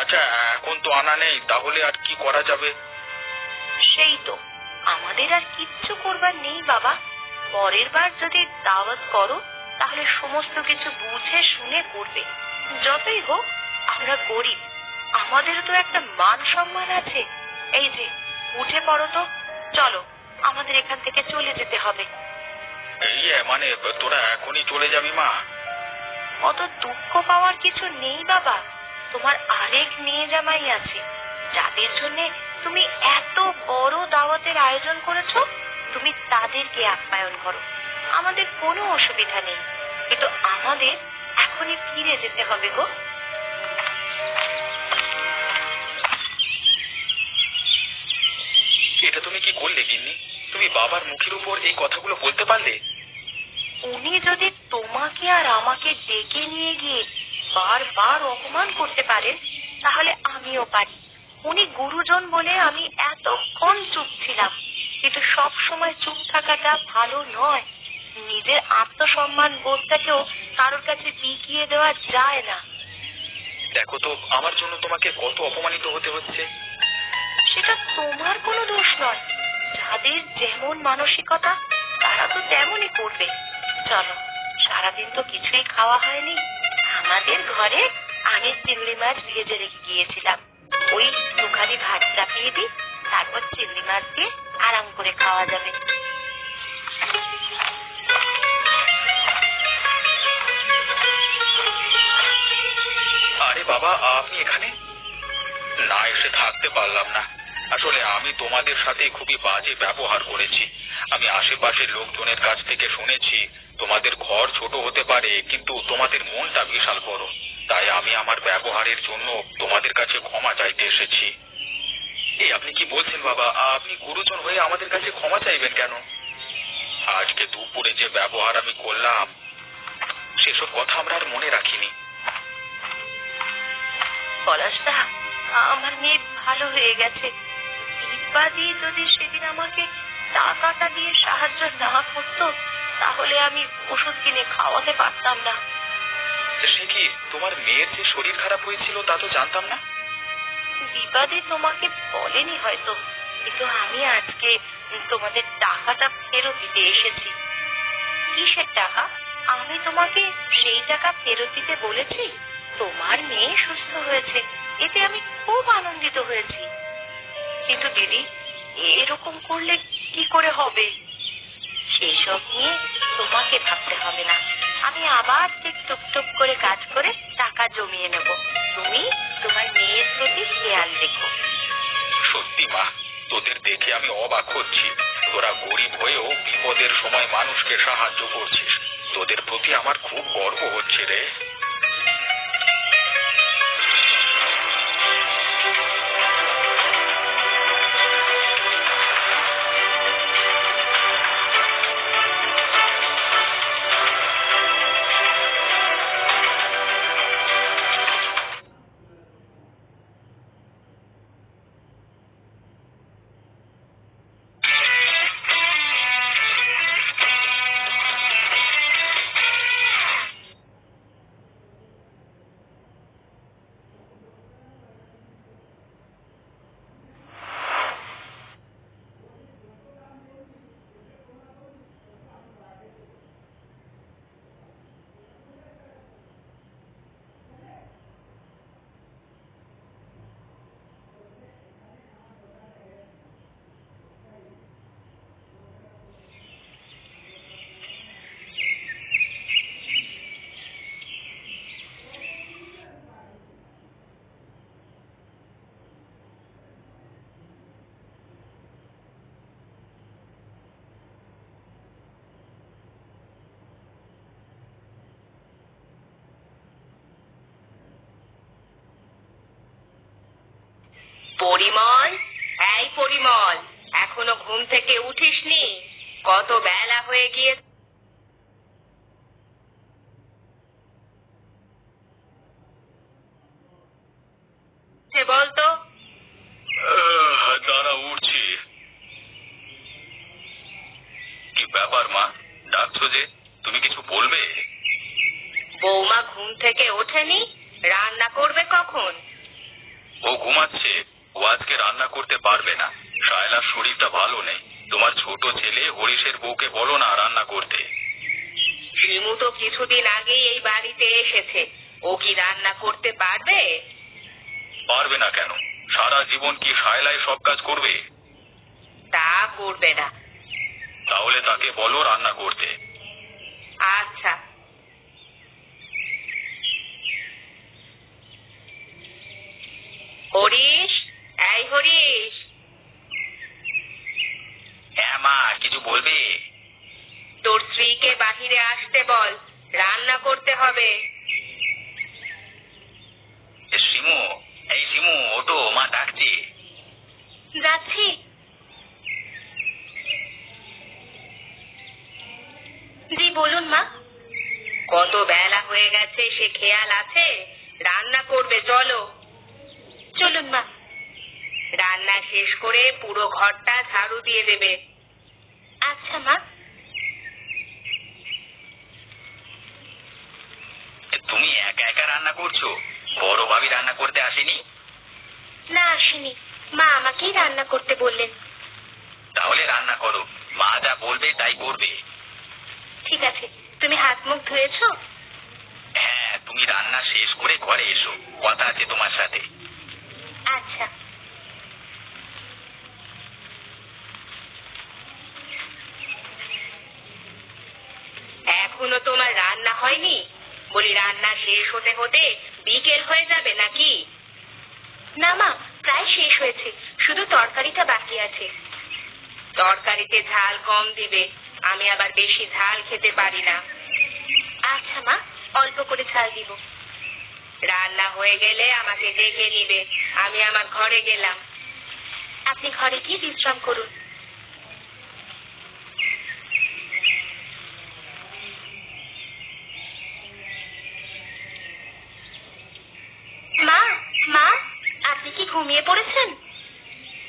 আচ্ছা, এখন তো আনা নেই, তাহলে আর কি করা যাবে? সেই তো, আমাদের আর কিচ্ছু করবার নেই বাবা। পরের বার যদি দাওয়াত করো তাহলে সমস্ত কিছু বুঝে শুনে করবে। যতই হোক আমরা গরিব, আমাদেরও তো একটা মান সম্মান আছে। এই যে উঠে পড়ো তো, চলো আমাদের এখান থেকে চলে যেতে হবে। মানে তোরা এখনই চলে যাবি মা? অত দুঃখ পাওয়ার কিছু নেই বাবা। তোমার আরেক মেয়ে জামাই আছে যাদের জন্য তুমি এত বড় দাওয়াতের আয়োজন করেছো, তুমি তাদেরকে আপ্যায়ন করো, আমাদের কোনো অসুবিধা নেই। কিন্তু আমাদের এখনই ফিরে যেতে হবে গো। এটা তুমি কি করলে গিন্নি? তুমি বাবার মুখের উপর এই কথাগুলো বলতে পারলে? উনি যদি তোমাকে আর আমাকে ডেকে নিয়ে গিয়ে বারবার অপমান করতে পারেন তাহলে আমিও পারি। উনি গুরুজন বলে আমি এতক্ষণ চুপ ছিলাম, কিন্তু সব সময় চুপ থাকাটা ভালো নয়। নিজের আত্মসম্মান বোধটাকেও কারোর কাছে বিকিয়ে দেওয়া যায় না। দেখো তো আমার জন্য তোমাকে কত অপমানিত হতে হচ্ছে। সেটা তোমার কোনো দোষ নয়। যাদের যেমন মানসিকতা তারা তো তেমনই করবে। চলো, সারাদিন তো কিছুই খাওয়া হয়নি। আমাদের ঘরে আগের চিংড়ি মাছ ভেজে রেখে গিয়েছিলাম, ওই দুখানি ভাত চাপিয়ে দিই, তারপর চিংড়ি মাছ দিয়ে আরাম করে খাওয়া যাবে। আরে বাবা, আপনি এখানে? না এসে থাকতে পারলাম না। আসলে আমি তোমাদের সাথে খুবই বাজে ব্যবহার করেছি। আমি আশেপাশের লোকজনের কাছ থেকে শুনেছি তোমাদের ঘর ছোট হতে পারে কিন্তু তোমাদের মনটা বিশাল বড়। তাই আমি আমার ব্যবহারের জন্য তোমাদের কাছে ক্ষমা চাইতে এসেছি। এই আপনি কি বলছেন বাবা? আপনি গুরুজন হয়ে আমাদের কাছে ক্ষমা চাইবেন কেন? আজকে দুপুরে যে ব্যবহার আমি করলাম সেসব কথা আমরা আর মনে রাখিনি। পলাশদা, আমার মেয়ে ভালো হয়ে গেছে। দীপাদি যদি সেদিন আমাকে টাকাটা দিয়ে সাহায্য না করতো তাহলে আমি ওষুধ কিনে খাওয়াতে পারতাম না। সে কি, তোমার মেয়ের যে শরীর খারাপ হয়েছিল তা তো জানতাম না। দীপাদি তোমাকে বলেনি হয়তো, কিন্তু আমি আজকে তোমাদের টাকাটা ফেরত দিতে এসেছি। কিসের টাকা? আমি তোমাকে সেই টাকা ফেরত দিতে বলেছি। তোমার মেয়ে সুস্থ হয়েছে, এতে আমি খুব আনন্দিত হয়েছি। কিন্তু দিদি, এরকম করলে কি করে হবে? সেসব নিয়ে তোমাকে ভাবতে হবে না। আমি আবার ঠিক টুকটুক করে কাজ করে টাকা জমিয়ে নেব। তুমি তোমার মেয়ের প্রতি খেয়াল রেখো। সত্যি মা, তোদের দেখে আমি অবাক হচ্ছি। তোরা গরিব হয়েও বিপদের সময় মানুষকে সাহায্য করছিস। তোদের প্রতি আমার খুব গর্ব হচ্ছে রে। পরিমল, এই পরিমল, এখনো ঘুম থেকে উঠিসনি? কত বেলা হয়ে গিয়েছে বলতো? দাঁড়া, উঠছি। কি ব্যাপার মা, ডাকছো যে? তুমি কিছু বলবে? বৌমা ঘুম থেকে ওঠেনি? রান্না করবে কখন? ও ঘুমাচ্ছে। ও আজকে রান্না করতে পারবে না, শায়লার শরীরটা ভালো নেই। তোমার ছোট ছেলে হরিশের বউকে বলো না রান্না করতে। শিমু তো কিছুদিন আগেই এই বাড়িতে এসেছে, ও কি রান্না করতে পারবে? পারবে না কেন? সারা জীবন কি সায়লায় সব কাজ করবে? তা করবে না। তাহলে তাকে বলো রান্না করতে। আচ্ছা। হরিশ, এই হরিশ। হ্যাঁ মা, কিছু বলবে? তোর স্ত্রীকে বাহিরে আসতে বল, রান্না করতে হবে। শিমু, এই শিমু, ওটো, মা ডাকছে। যাচ্ছি। জি বলুন মা। কত বেলা হয়ে গেছে সে খেয়াল আছে? রান্না করবে, চলো। চলুন মা। রান্না শেষ করে পুরো ঘরটা ঝাড়ু দিয়ে দেবে। আচ্ছা মা। তুমি একা একা রান্না করছো? বড় ভাবি রান্না করতে আসেনি? না, আসেনি। মা আমাকেই রান্না করতে বললেন। তাহলে রান্না করো, মা যা বলবে তাই করবে। ঠিক আছে। তুমি হাত মুখ ধুয়েছো? হ্যাঁ, তুমি রান্না শেষ করে ঘরে এসো, কথা আছে তোমার সাথে। আচ্ছা। এখনো তোমার রান্না হয়নি? বলি রান্না শেষ হতে হতে বিকেল হয়ে যাবে নাকি? না মা, প্রায় শেষ হয়েছে, শুধু তরকারিটা বাকি আছে। তরকারিতে ঝাল কম দিবে, আমি আবার বেশি ঝাল খেতে পারি না। আচ্ছা মা, অল্প করে ঝাল দিব। রান্না হয়ে গেলে আমাকে ডেকে নিবে, আমি আমার ঘরে গেলাম। আপনি ঘরে গিয়ে বিশ্রাম করুন। মা, মা, আপনি কি ঘুমিয়ে পড়েছেন?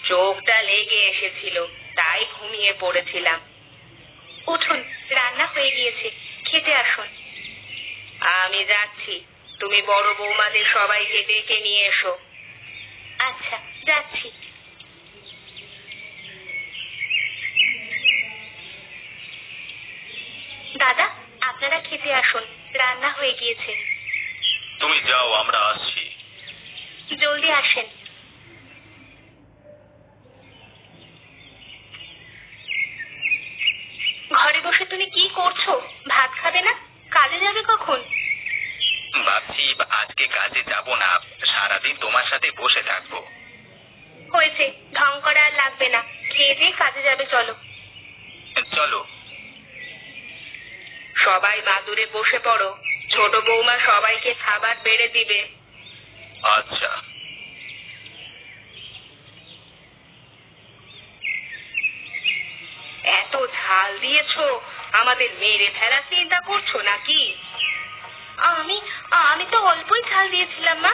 চোখটা লেগে এসেছিল, তাই ঘুমিয়ে পড়েছিলাম। উঠুন, রান্না হয়ে গিয়েছে, খেতে আসুন। আমি যাচ্ছি, তুমি বড় বৌমাদের সবাইকে ডেকে নিয়ে এসো। আচ্ছা, যাচ্ছি। দাদা, আপনারা খেতে আসুন, রান্না হয়ে গিয়েছে। তুমি যাও, আমরা আসছি। জলদি আসেন। ঘরে বসে তুমি কি করছো? ভাত খাবে না? কাজে যাবে কখন? ভাবছি আজকে কাজে যাব না, সারাদিন তোমার সাথে বসে থাকবো। হয়েছে, ঢং করা আর লাগবে না, খেয়ে দিয়ে কাজে যাবে, চলো। চলো। সবাই মাদুরে বসে পড়ো, ছোট বৌমা সবাইকে খাবার বেড়ে দিবে। আচ্ছা। এত ঝাল দিয়েছো, আমাদের মেরে ফেলার চিন্তা করছো নাকি? আমি তো অল্পই ঝাল দিয়েছিলাম মা,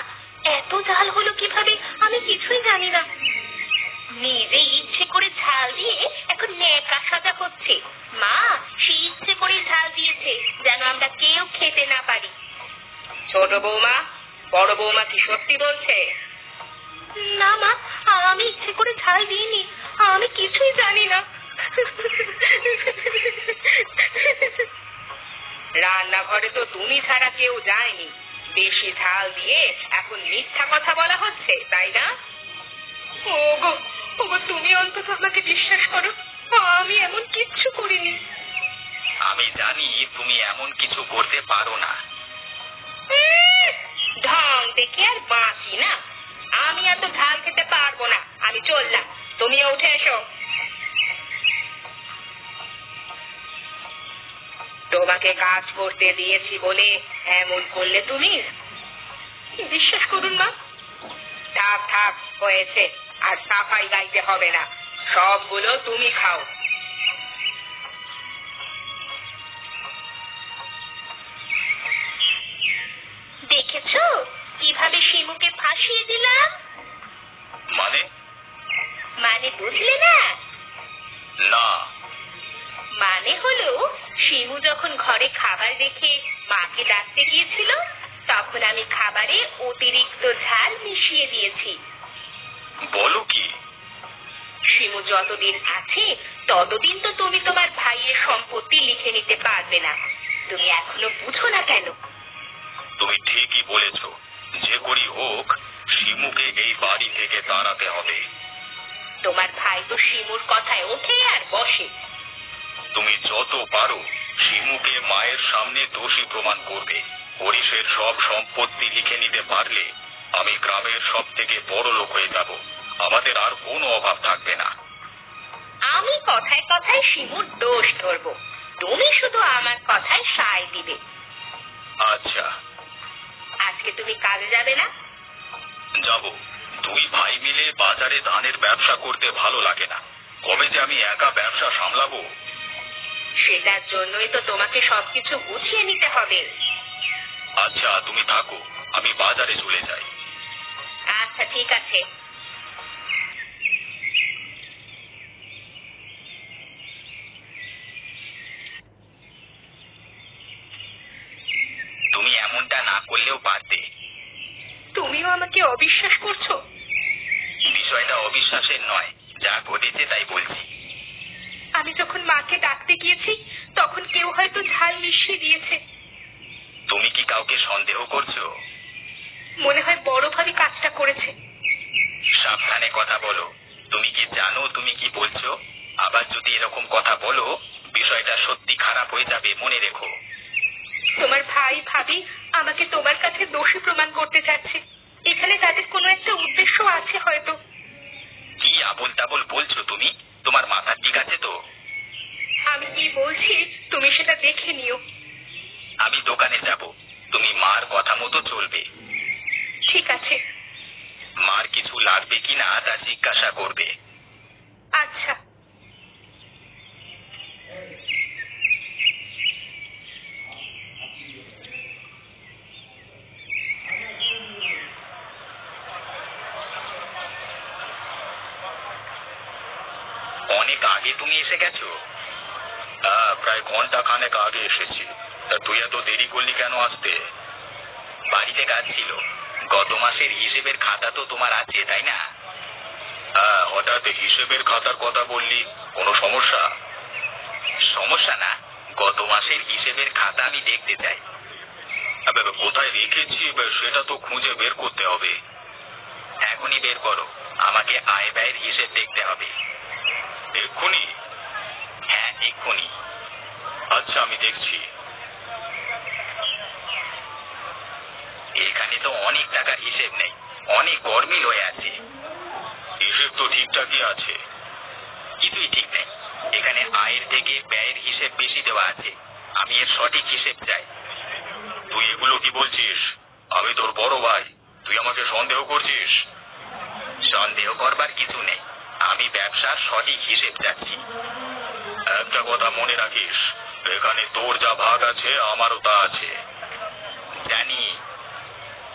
এত ঝাল হলো কিভাবে আমি কিছুই জানি না। নিজে ইচ্ছে করে ঝাল দিয়ে এখন নেকা সাজা করছে। মা, সে ইচ্ছে করে ঝাল দিয়েছে যেন আমরা কেউ খেতে না পারি। ছোট বৌমা, বড় বৌমা কি সত্যি বলছে? না মা, আমি ইচ্ছে করে ঝাল দিইনি, আমি কিছুই জানি না। রান্নাঘরে তো তুমি ছাড়া কেউ যায়নি, বেশি ঝাল দিয়ে এখন মিথ্যা কথা বলা হচ্ছে, তাই না? ওগো, তুমি অন্তত আমাকে বিশ্বাস করো, আমি এমন কিচ্ছু করিনি। আমি জানি তুমি এমন কিছু করতে পারো না। ঢং দেখে আর বাঁচি না, আমি এত ঝাল খেতে পারবো না, আমি চললাম, তুমিও উঠে এসো। তোমাকে কাজ করতে দিয়েছি বলে এমন করলে তুমি? বিশ্বাস করুন মা। থাক থাক, হয়েছে, আর সাফাই গাইতে হবে না, সবগুলো তুমি খাও। দেখেছো কিভাবে শিমুকে ফাঁসিয়ে দিলাম? মানে বুঝলে না? না। মানে হলো, শিমু যখন ঘরে খাবার রেখে মাকে ডাকতে গিয়েছিল, তখন আমি খাবারে অতিরিক্ত ঝাল মিশিয়ে দিয়েছি। বলো কি? শিমু যতদিন আছে ততদিন তো তুমি তোমার ভাইয়ের সম্পত্তি লিখে নিতে পারবে না। তুমি এখনো বুঝো না কেন? তুমি ঠিকই বলেছ, যে করি হোক শিমুকে এই বাড়ি থেকে তাড়াতে হবে। তোমার ভাই তো শিমুর কথায় ওঠে আর বসে। তুমি যত পারো শিমুকে মায়ের সামনে দোষী প্রমাণ করবে। হরিশের সব সম্পত্তি লিখে নিতে পারলে আমি গ্রামের সব থেকে বড় লোক হয়ে যাব। আমাদের আর কোনো অভাব থাকবে না। আমি কথায় কথায় শিমুর দোষ ধরবো, তুমি শুধু আমার কথায় সায় দিবে। আচ্ছা, আজকে তুমি কাজে যাবে না? যাব। দুই ভাই মিলে বাজারে ধানের ব্যবসা করতে ভালো লাগে না। কবে যে আমি একা ব্যবসা সামলাবো। সেটার জন্যই তো তোমাকে সবকিছু গুছিয়ে নিতে হবে। আচ্ছা, তুমি থাকো, আমি বাজারে চলে যাই। আচ্ছা ঠিক আছে। তুমি এমনটা না করলেও পারতে। তুমিও আমাকে অবিশ্বাস করছো? বিষয়টা অবিশ্বাসের নয়, যা ঘটেছে তাই বলছি। আমি যখন মাকে ডাকতে গিয়েছি তখন কেউ হয়তো ঝাল মিশিয়ে দিয়েছে। তুমি কি কাউকে সন্দেহ করছো? মনে হয় বড় ভাবি কাজটা করেছে। সাবধানে কথা বলো। তুমি কি জানো তুমি কি বলছো? আবার যদি এরকম কথা বলো বিষয়টা সত্যি খারাপ হয়ে যাবে, মনে রেখো। তোমার ভাই ভাবি আমাকে তোমার কাছে দোষী প্রমাণ করতে চাচ্ছে। এখানে তাদের কোনো একটা উদ্দেশ্য আছে হয়তো। কি আবোল তাবোল বলছো তুমি? তোমার মাথা ঠিক আছে তো? আমি কি বলছি তুমি সেটা দেখে নিও। আমি দোকানে যাব, তুমি মার কথা মতো চলবে। ঠিক আছে। মার কিছু লাগবে কিনা তা জিজ্ঞাসা করবে। আচ্ছা। অনেক আগে তুমি এসে গেছো? প্রায় ঘন্টা খানেক আগে এসেছি। তা তুই এত দেরি করলি কেন আসতে? বাড়িতে কাজ ছিল। গত মাসের হিসেবের খাতা তো তোমার আছে, তাই না? হঠাৎ হিসেবের খাতার কথা বললি, কোনো সমস্যা? সমস্যা না, গত মাসের হিসেবের খাতা আমি দেখতে চাই। কোথায় রেখেছি সেটা তো খুঁজে বের করতে হবে। এখনই বের করো, আমাকে আয় ব্যয়ের হিসেব দেখতে হবে। এক্ষুনি? হ্যাঁ, এক্ষুনি। আচ্ছা, আমি দেখছি। এখানে তো অনেক টাকার হিসেব নেই, অনেক গরমিল হয়ে আছে। হিসেব তো ঠিকঠাকই আছে। কিছুই ঠিক নেই। এখানে আয়ের থেকে ব্যয়ের হিসেব বেশি দেওয়া আছে। আমি এর সঠিক হিসেব চাই। তুই এগুলো কি বলছিস? আমি তোর বড় ভাই, তুই আমাকে সন্দেহ করছিস? সন্দেহ করবার কিছু নেই, আমি ব্যবসার সঠিক হিসেব চাচ্ছি। একটা কথা মনে রাখিস, এখানে তোর যা ভাগ আছে আমারও তা আছে। জানি।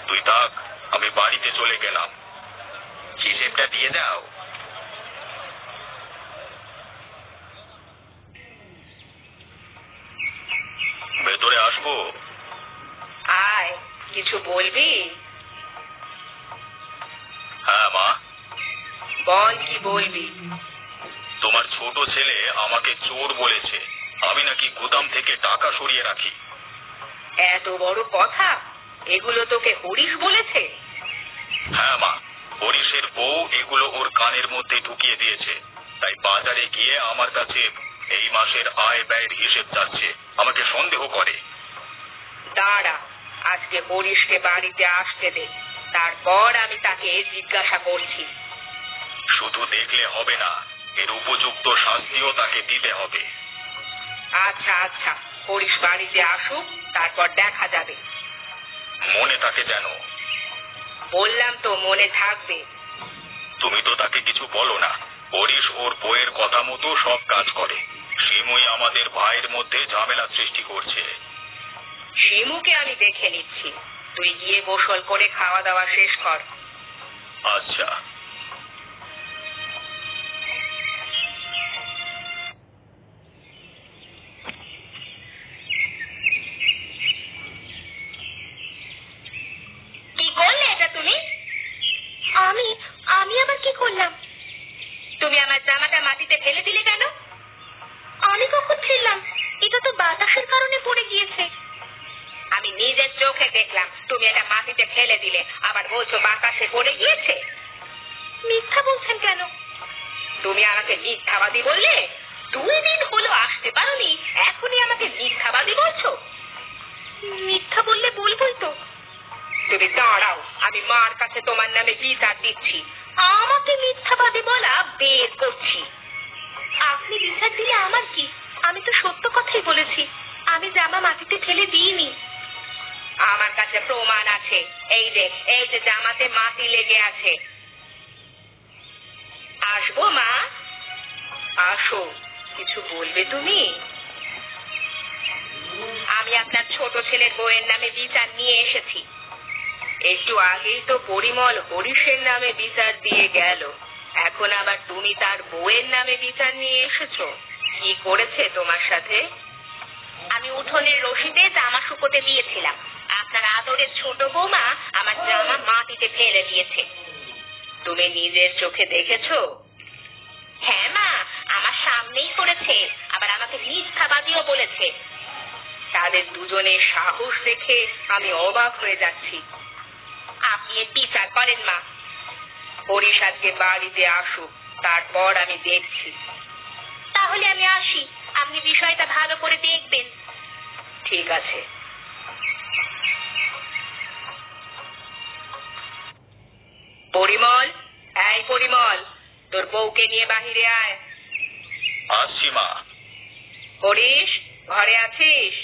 তুই থাক, আমি বাড়িতে চলে গেলাম। হিসেবটা দিয়ে দাও। ভেতরে আসবো? আয়, কিছু বলবি? হ্যাঁ মা। বল কি বলবি। তোমার ছোট ছেলে আমাকে চোর বলেছে। আমি নাকি গুদাম থেকে টাকা সরিয়ে রাখি। এত বড় কথা? এগুলো তোকে হরিশ বলেছে? হ্যাঁ মা, হরিশের বউ এগুলো ওর কানের মধ্যে ঢুকিয়ে দিয়েছে। তাই বাজারে গিয়ে আমার কাছে এই মাসের আয় ব্যয়ের হিসেব চাচ্ছে। আমাকে সন্দেহ করে। দাঁড়া, আজকে হরিশকে বাড়িতে আসতে দে, তারপর আমি তাকে জিজ্ঞাসা করছি। শুধু দেখলে হবে না, এর উপযুক্ত শাস্তিও তাকে দিতে হবে। আচ্ছা আচ্ছা, হরিশ বাড়িতে আসুক, তারপর দেখা যাবে। মনে থাকে যেন। বললাম তো মনে থাকবে। তুমি তো তাকে কিছু বলো না। হরিশ ওর বউয়ের কথা মতো সব কাজ করে। শিমুই আমাদের ভাইয়ের মধ্যে ঝামেলা সৃষ্টি করছে। শিমুকে আমি দেখে নিচ্ছি, তুই গিয়ে গোসল করে খাওয়া দাওয়া শেষ কর। আচ্ছা। কি করলে এটা তুমি? আমি আবার কি করলাম? তুমি আমার জামাটা মাটিতে ফেলে দিলে কেন? আমি কখন ফিরলাম? এটা তো বাতাসের কারণে পড়ে গিয়েছে। আমি নিজের চোখে দেখলাম তুমি এটা মাটিতে ফেলে দিলে, আবার বলছো বাতাসে পড়ে গিয়েছে। মিথ্যা বলছেন কেন? তুমি আমাকে মিথ্যাবাদী বললে। 2 দিন হলো আসতে পারোনি, এখনই আমাকে মিথ্যাবাদী বলছো। মিথ্যা বললে বলবোই তো। তুমি দাঁড়াও, আমি মার কাছে তোমার নামে বিচার দিচ্ছি। আমাকে মিথ্যাবাদী বলা বের করছি। আপনি বিচার দিলে আমার কি? আমি তো সত্য কথাই বলেছি, আমি জামা মাটিতে ফেলে দিইনি। আমার কাছে প্রমাণ আছে, এই যে জামাতে মাটি লেগে আছে। আসবো মা? আসো, কিছু বলবে তুমি? আমি আপনার ছোট ছেলের বউয়ের নামে বিচার নিয়ে এসেছি। একটু আগেই তো পরিমল হরিশের নামে বিচার দিয়ে গেল, এখন আবার তুমি তার বউয়ের নামে বিচার নিয়ে এসেছো। কি করেছে তোমার সাথে? আমি উঠোনের রশিতে জামা শুকোতে দিয়েছিলাম, আপনার আদরের ছোট বৌমা আমার জামা মাটিতে ফেলে দিয়েছে। তুমি নিজের চোখে দেখেছো? হ্যাঁ মা, আমার সামনেই করেছে, আবার আমাকে মিথ্যাবাদীও বলেছে। তাদের দুজনের সাহস দেখে আমি অবাক হয়ে যাচ্ছি। আপনি এর বিচার করেন মা। হরিশ আজকে বাড়িতে আসুক, তারপর আমি দেখছি। তাহলে আমি আসি, আপনি বিষয়টা ভালো করে দেখবেন। ঠিক আছে। পরিমল, এই পরিমল, তোর বউকে নিয়ে বাহিরে আয়। আসছি মা। হরিশ, ঘরে আছিস?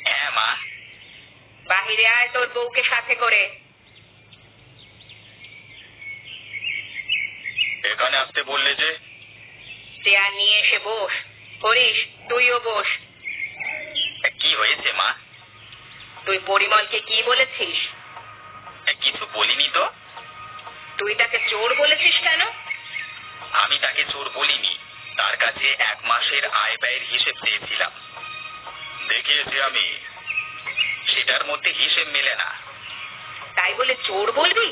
হ্যাঁ মা। বাহিরে আয় তোর বউকে সাথে করে। এখানে আসতে বললে যে? চেয়ার নিয়ে এসে বস। হরিশ, তুইও বস। কি হয়েছে মা? তুই পরিমলকে কি বলেছিস? কিছু বলিনি তো। তুই তাকে চোর বলেছিস কেন? আমি তাকে চোর বলিনি, তার কাছে 1 মাসের আয় ব্যয়ের হিসেব চেয়েছিলাম। দেখিয়েছি আমি, সেটার মধ্যে হিসেব মেলে না। তাই বলে চোর বলবি?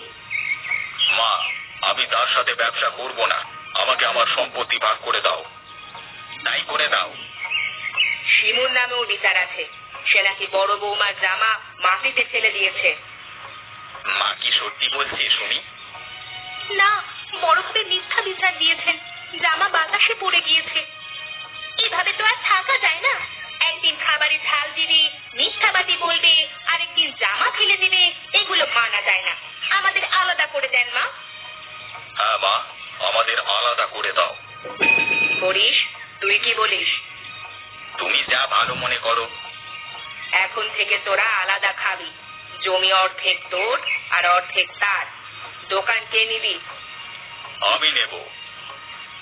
মা, আমি তার সাথে ব্যবসা করব না, আমাকে আমার সম্পত্তি ভাগ করে দাও। তাই করে দাও। শিমুর নামেও বিচার আছে, সে নাকি বড় বৌমার জামা মাটিতে ফেলে দিয়েছে। মা কি সত্যি বলছে শুনি? না, বড়ভাবে মিথ্যা বিচার দিয়েছেন, জামা বাতাসে পড়ে গিয়েছে। এভাবে তো আর থাকা যায় না। একদিন খাবারে ঝাল দিবি, মিথ্যাবাদী বলবে, আরেকদিন জামা ফেলে দিবে, এগুলো মানা যায় না। আমাদের আলাদা করে দেন মা। হ্যাঁ মা, আমাদের আলাদা করে দাও। হরিশ, তুই কি বলিস? তুমি যা ভালো মনে করো। এখন থেকে তোরা আলাদা খাবি, জমি অর্ধেক তোর আর অর্ধেক তার। দোকান কে নিবি? আমি নেব।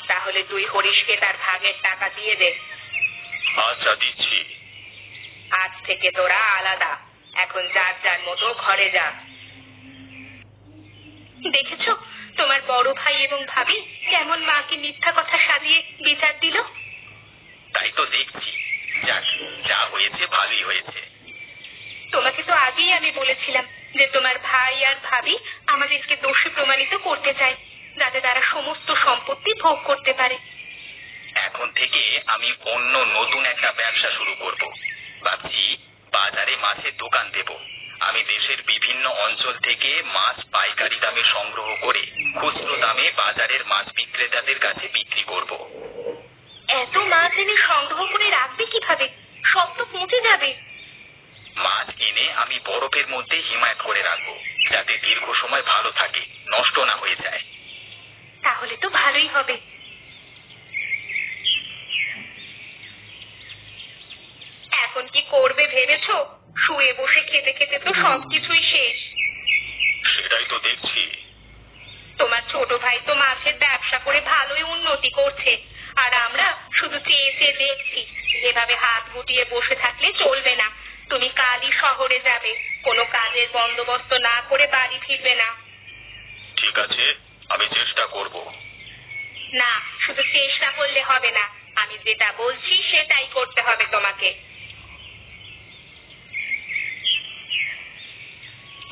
তাহলে তুই হরিশকে তার ভাগের টাকা দিয়ে দে। আচ্ছা, দিচ্ছি। আজ থেকে তোরা আলাদা, এখন যার যার মতো ঘরে যা। দেখেছো তোমার বড় ভাই এবং ভাবি কেমন মাকে মিথ্যা কথা সাজিয়ে বিচার দিল? তাই তো দেখছি। যাক, যা হয়েছে ভালোই হয়েছে। তোমাকে তো আগেই আমি বলেছিলাম যে তোমার ভাই আর ভাবি আমাদেরকে দোষী প্রমাণিত করতে চায়, যাতে তারা সমস্ত সম্পত্তি ভোগ করতে পারে। এখন থেকে আমি অন্য নতুন একটা ব্যবসা শুরু করব। ভাবছি বাজারে মাছের দোকান দেব। আমি দেশের বিভিন্ন অঞ্চল থেকে মাছ পাইকারি দামে সংগ্রহ করে খুচরো দামে বাজারের মাছ বিক্রেতাদের কাছে বিক্রি করব। এত মাছ এনে সংগ্রহ করে রাখবে কিভাবে? সব তো পচে যাবে। মাছ এনে আমি বরফের মধ্যে হিমায়িত করে রাখবো, যাতে দীর্ঘ সময় ভালো থাকে, নষ্ট না হয়ে যায়। তাহলে তো ভালোই হবে। এখন কি করবে ভেবেছো? শুয়ে বসে খেতে খেতে তো সবকিছুই শেষ। সেটাই তো দেখছি। তোমার ছোট ভাই তো মাছের ব্যবসা করে ভালোই উন্নতি করছে, আর আমরা শুধু চেয়ে চেয়ে দেখছি। যেভাবে হাত গুটিয়ে বসে থাকলে চলবে না। তুমি কালই শহরে যাবে, কোনো কাজের বন্দোবস্ত না করে বাড়ি ফিরবে না। ঠিক আছে, আমি চেষ্টা করব। না, শুধু চেষ্টা করলে হবে না, আমি যেটা বলছি সেটাই করতে হবে তোমাকে।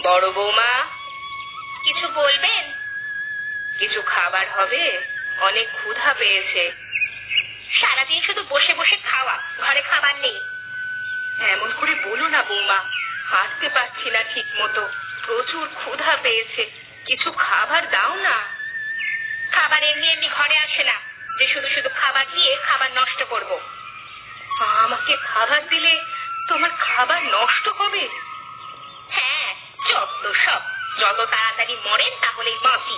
বড় বৌমা, কিছু বলবেন? কিছু খাবার হবে? অনেক ক্ষুধা পেয়েছে। সারাদিন শুধু বসে বসে খাওয়া, ঘরে খাবার নেই। এমন করে বলো না বৌমা, হাঁটতে পারছি না ঠিক মতো, প্রচুর ক্ষুধা পেয়েছে, কিছু খাবার দাও না। খাবার এমনি এমনি ঘরে আসে না যে শুধু শুধু খাবার দিয়ে খাবার নষ্ট করব। আমাকে খাবার দিলে তোমার খাবার নষ্ট হবে? হ্যাঁ, যত সব, যত তাড়াতাড়ি মরেন তাহলেই বাঁচি।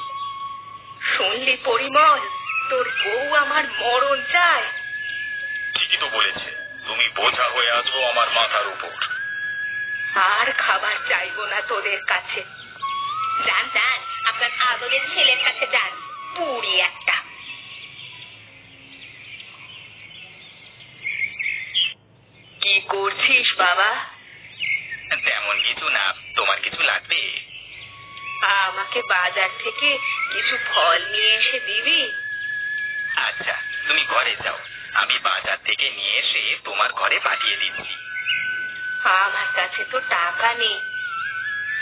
শুনলি পরিমল, তোর বউ আমার মরণ চায়। ঠিকই তো বলেছে, তুমি বোঝা হয়ে আছো আমার মাথার উপর। আর খাবার চাইবো না তোদের কাছে। যান যান, আপনার আদরের ছেলের কাছে যান, পুরি একটা। কি করছিস বাবা? তেমন কিছু না, তোমার কিছু লাগবে? আমাকে বাজার থেকে কিছু ফল নিয়ে এসে দিবি? আচ্ছা, তুমি ঘরে যাও, আমি বাজার থেকে নিয়ে এসে তোমার ঘরে পাঠিয়ে দিচ্ছি। আমার কাছে তো টাকা নেই।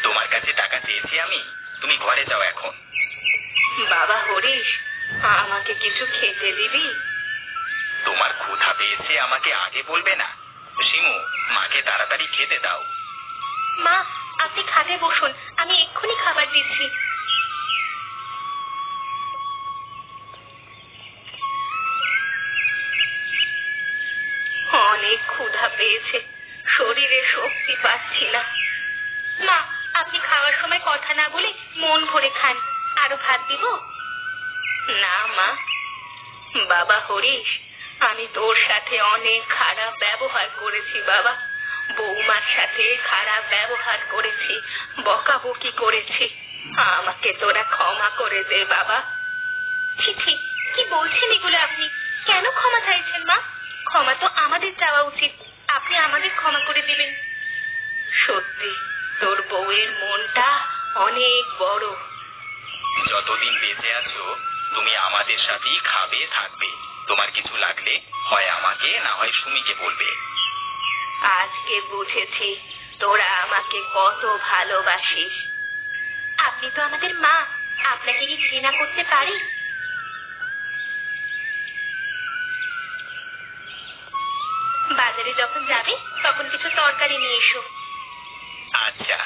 তোমার কাছে টাকা চেয়েছি আমি? তুমি ঘরে যাও এখন। বাবা হরিশ, আমাকে কিছু খেতে দিবি? তোমার ক্ষুধা পেয়েছে, আমাকে আগে বলবে না? শিমু, মাকে তাড়াতাড়ি খেতে দাও। মা, আপনি খাটে বসুন, আমি এক্ষুনি খাবার দিচ্ছি। অনেক ক্ষুধা পেয়েছে, শরীরে শক্তি পাচ্ছি না। মা, আপনি খাওয়ার সময় কথা না বলে মন ভরে খান। আরো ভাত দিব? না মা। বাবা হরিশ, আমি তোর সাথে অনেক খারাপ ব্যবহার করেছি বাবা। বৌমার সাথে খারাপ ব্যবহার করেছি, বকাবকি করেছি, আমাকে তোরা ক্ষমা করে দে বাবা। ছি ছি, কি বলছেন এগুলো আপনি? কেন ক্ষমা চাইছেন মা? ক্ষমা তো আমাদের চাওয়া উচিত, আপনি আমাদের ক্ষমা করে দিবেন। সত্যি তোর বউয়ের মনটা অনেক বড়। যতদিন বেঁচে আছো তুমি আমাদের সাথেই খাবে থাকবে। তোমার কিছু লাগলে হয় আমাকে না হয় সুমিকে বলবে। আজকে বুঝেছি তোরা আমাকে কত ভালোবাসিস। আপনি তো আমাদের মা, আপনাকে কি ঘৃণা করতে পারি? বাজারে যখন যাবে তখন কিছু তরকারি নিয়ে এসো। আচ্ছা।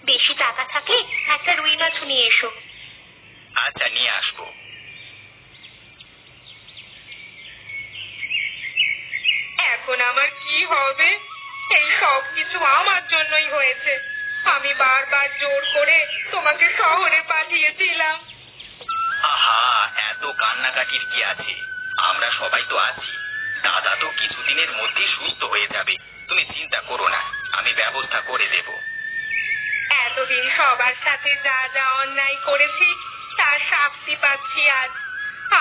বেশি টাকা থাকলে একটা রুই মাছ নিয়ে এসো। আচ্ছা, নিয়ে আসবো। এখন আমার কি হবে? এই সব কিছু আমার জন্যই হয়েছে। আমি বারবার জোর করে তোমাকে শহরে পাঠিয়েছিলাম। আহা, এত কান্নাকাটির কি আছে? আমরা সবাই তো আছি। দাদা তো কিছুদিনের মধ্যেই সুস্থ হয়ে যাবে, তুমি চিন্তা করো না, আমি ব্যবস্থা করে দেব। এতদিন সবার সাথে যা যা অন্যায় করেছি তার শাস্তি পাচ্ছি আজ।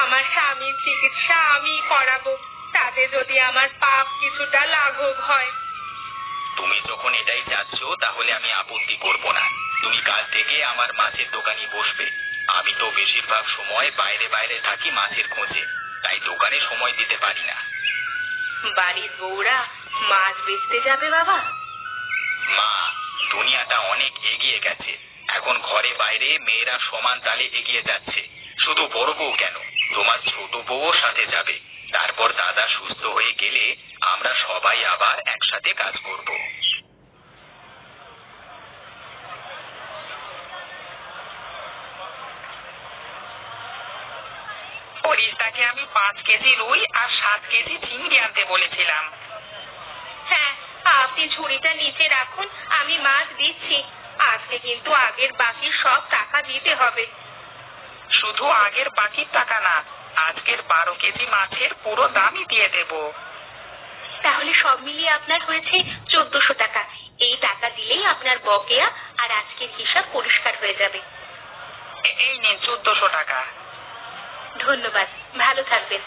আমার স্বামীর চিকিৎসা আমি করাবো, তাতে যদি আমার পাপ কিছুটা লাঘব হয়। তুমি যখন এটাই চাচ্ছ তাহলে আমি আপত্তি করব না। তুমি কাল থেকে আমার মাছের দোকানে বসবে। আমি তো বেশিরভাগ সময় বাইরে বাইরে থাকি মাছের খোঁজে, তাই দোকানে সময় দিতে পারি না। বাড়ির বউরা মাছ বেচতে যাবে বাবা? মা, দুনিয়াটা অনেক এগিয়ে গেছে, এখন ঘরে বাইরে মেয়েরা সমান তালে এগিয়ে যাচ্ছে। শুধু বড় বউ কেন, তোমার ছোট বউও সাথে যাবে। তারপর দাদা সুস্থ হয়ে গেলে আমরা সবাই আবার একসাথে কাজ করব। পরিস্তাকে আমি 5 কেজি রুই আর 7 কেজি চিংড়ি আনতে বলেছিলাম। হ্যাঁ, আপনি ঝুড়িটা নিচে রাখুন, আমি মাছ দিচ্ছি। আজকে কিন্তু আগের বাকি সব টাকা দিতে হবে। শুধু আগের বাকির টাকা না, আজকের 12 কেজি মাছের পুরো দামই দিয়ে দেব। তাহলে সব মিলিয়ে আপনার হয়েছে 1400 টাকা। এই টাকা দিলেই আপনার বকেয়া আর আজকের হিসাব পরিষ্কার হয়ে যাবে। এই নিন 1400 টাকা। ধন্যবাদ, ভালো থাকবেন।